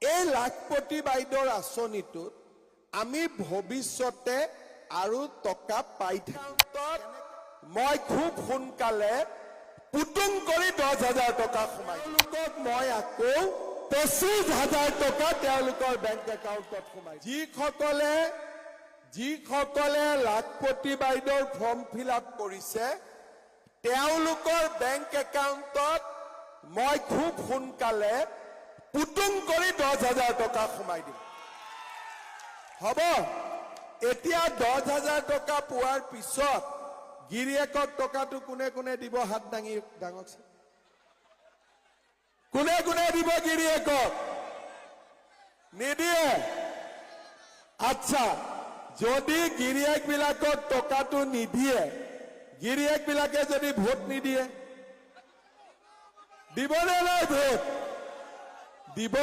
এই লাখপতি বাইদেউৰ আঁচনিটোত আমি ভৱিষ্যতে আৰু টকা পাই থাকিম। মই খুব সোনকালে পুতুং কৰি 10,000 টকা সোমাই তেওঁলোকক মই আকৌ 25,000 টকা তেওঁলোকৰ বেংক একাউণ্টত সোমাই যিসকলে লাখপতি বাইদেউৰ ফৰ্ম ফিল আপ কৰিছে তেওঁলোকৰ বেংক একাউণ্টত মই খুব সোনকালে পুতুং কৰি 10,000 টকা সোমাই দিম। হ'ব, এতিয়া 10,000 টকা পোৱাৰ পিছত গিৰিয়েকক টকাটো কোনে কোনে দিব? হাত ডাঙক। কোনে কোনে দিব গিৰিয়েকক? নিদিয়ে। আচ্ছা, যদি গিৰিয়েক বিলাকক টকাটো নিদিয়ে, গিৰিয়েক বিলাকে যদি ভোট নিদিয়ে, দিব নে নাই ভোট? দিব।